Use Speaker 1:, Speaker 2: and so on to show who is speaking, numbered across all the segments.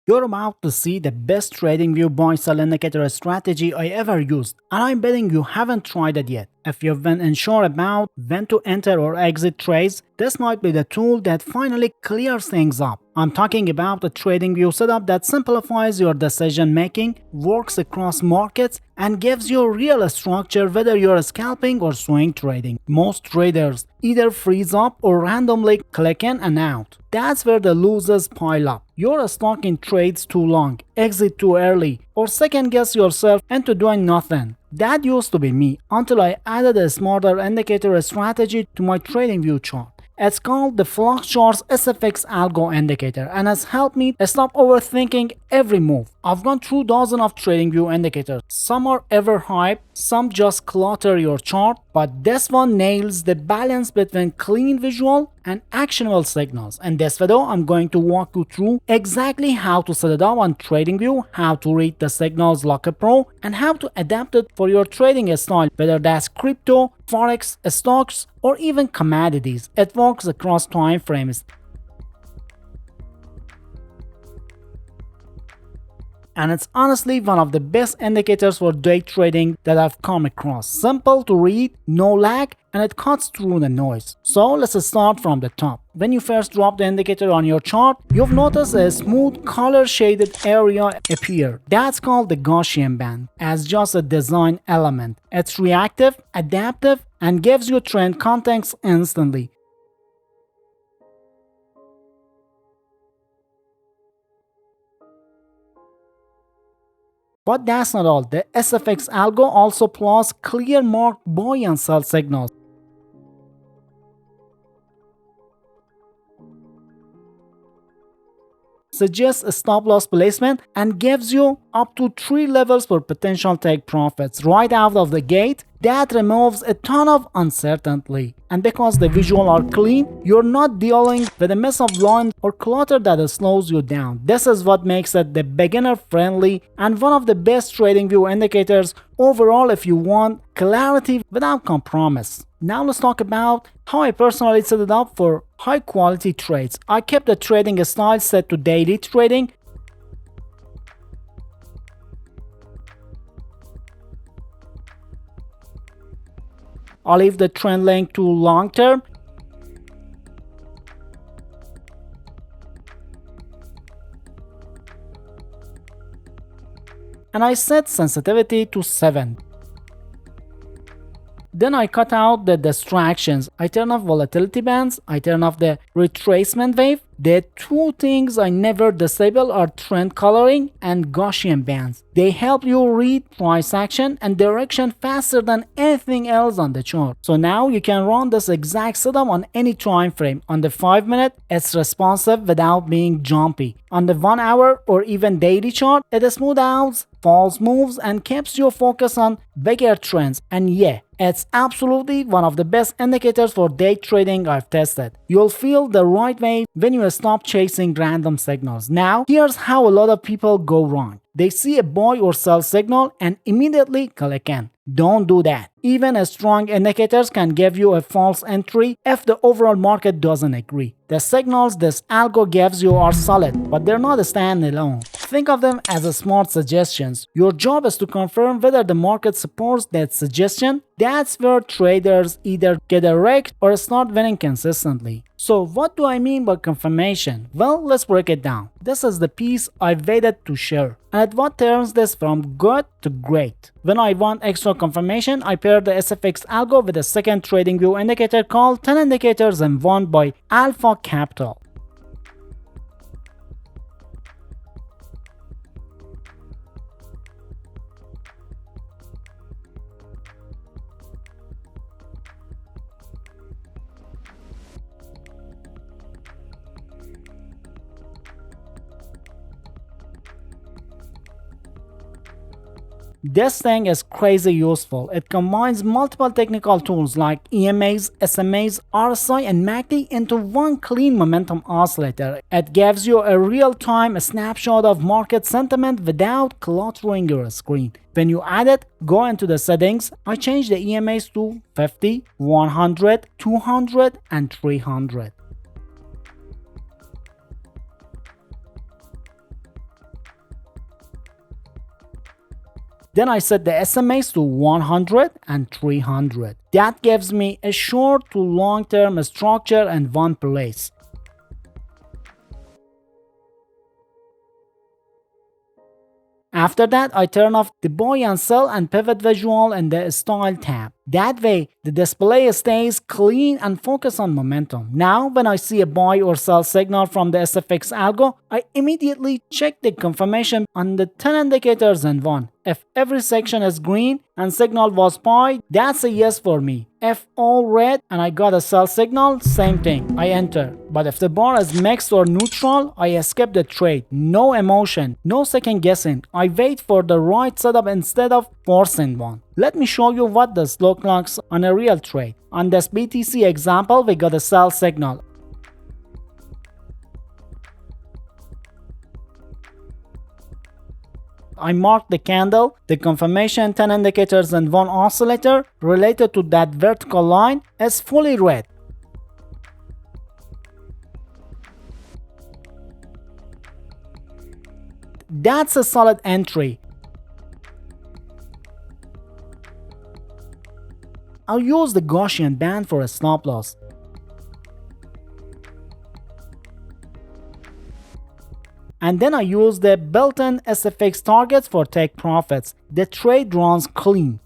Speaker 1: You're about to see the best TradingView buy sell indicator strategy I ever used, and I'm betting you haven't tried it yet. If you've been unsure about when to enter or exit trades, this might be the tool that finally clears things up. I'm talking about a TradingView setup that simplifies your decision making, works across markets, and gives you real structure whether you're scalping or swing trading. Most traders either freeze up or randomly click in and out. That's where the losers pile up. You're stuck in trades too long, exit too early, or second guess yourself into doing nothing. That used to be me until I added a smarter indicator strategy to my TradingView chart. It's called the Flux Charts SFX Algo Indicator and has helped me stop overthinking every move. I've gone through dozens of TradingView indicators. Some are ever hype, some just clutter your chart, but this one nails the balance between clean visual and actionable signals. In this video, I'm going to walk you through exactly how to set it up on TradingView, how to read the signals like a pro, and how to adapt it for your trading style, whether that's crypto, forex, stocks, or even commodities. It works across time frames. And it's honestly one of the best indicators for day trading that I've come across. Simple to read, no lag, and it cuts through the noise. So let's start from the top. When you first drop the indicator on your chart, you've noticed a smooth color shaded area appear. That's called the Gaussian band, as just a design element. It's reactive, adaptive, and gives you trend context instantly. But that's not all. The SFX algo also plots clear marked buy and sell signals. Suggests a stop loss placement and gives you up to 3 levels for potential take profits right out of the gate. That removes a ton of uncertainty. And because the visuals are clean, you're not dealing with a mess of lines or clutter that slows you down. This is what makes it the beginner friendly and one of the best TradingView indicators overall if you want clarity without compromise. Now let's talk about how I personally set it up for high quality trades. I kept the trading style set to daily trading. I'll leave the trend link to long term. And I set sensitivity to 7. Then I cut out the distractions. I turn off volatility bands. I turn off the retracement wave. The two things I never disable are trend coloring and Gaussian bands. They help you read price action and direction faster than anything else on the chart. So now you can run this exact setup on any time frame. On the 5 minute, it's responsive without being jumpy. On the 1 hour or even daily chart, it smooths out false moves and keeps you focused on bigger trends. And yeah, it's absolutely one of the best indicators for day trading I've tested. You'll feel the right way when you stop chasing random signals. Now, here's how a lot of people go wrong. They see a buy or sell signal and immediately click in. Don't do that. Even strong indicators can give you a false entry if the overall market doesn't agree. The signals this algo gives you are solid, but they're not standalone. Think of them as smart suggestions. Your job is to confirm whether the market supports that suggestion. That's where traders either get wrecked or start winning consistently. So what do I mean by confirmation? Well, let's break it down. This is the piece I waited to share, and what turns this from good to great. When I want extra confirmation, I pair the SFX algo with a second TradingView indicator called 10 Indicators in One by Alpha Capital. This thing is crazy useful. It combines multiple technical tools like EMAs, SMAs, RSI, and MACD into one clean momentum oscillator. It gives you a real-time snapshot of market sentiment without cluttering your screen. When you add it, go into the settings. I change the EMAs to 50, 100, 200, and 300. Then I set the SMAs to 100 and 300. That gives me a short to long-term structure in one place. After that, I turn off the buy and sell and pivot visual in the style tab. That way, the display stays clean and focus on momentum. Now, when I see a buy or sell signal from the SFX algo, I immediately check the confirmation on the 10 indicators in one. If every section is green and signal was buy, that's a yes for me. If all red and I got a sell signal, same thing, I enter. But if the bar is mixed or neutral, I skip the trade. No emotion, no second guessing. I wait for the right setup instead of forcing one. Let me show you what this looks like on a real trade. On this BTC example, we got a sell signal. I marked the candle, the confirmation 10 indicators and one oscillator related to that vertical line is fully red. That's a solid entry. I'll use the Gaussian band for a stop loss. And then I use the built-in SFX targets for take profits. The trade runs clean.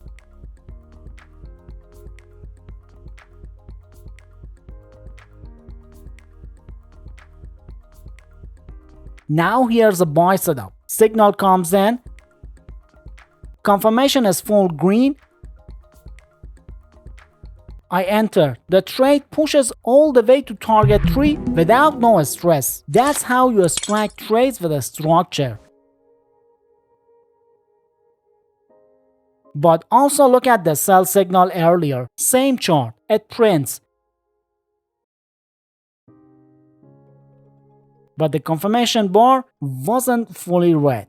Speaker 1: Now here's a buy setup. Signal comes in. Confirmation is full green. I enter. The trade pushes all the way to target 3 without no stress. That's how you strike trades with a structure. But also look at the sell signal earlier. Same chart. It prints. But the confirmation bar wasn't fully red.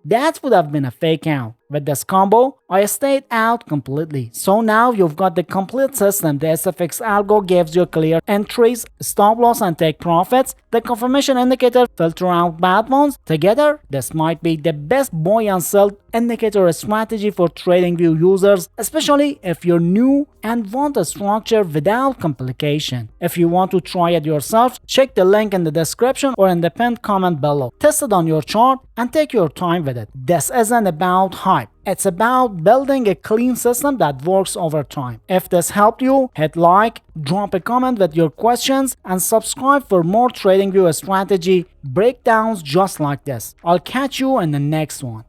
Speaker 1: That would have been a fake out. With this combo, I stayed out completely. So now you've got the complete system. The SFX algo gives you clear entries, stop loss and take profits. The confirmation indicator filter out bad ones. Together, this might be the best buy and sell indicator strategy for TradingView users, especially if you're new and want a structure without complication. If you want to try it yourself, check the link in the description or in the pinned comment below. Test it on your chart and take your time with it. This isn't about hype. It's about building a clean system that works over time. If this helped you, hit like, drop a comment with your questions, and subscribe for more TradingView strategy breakdowns just like this. I'll catch you in the next one.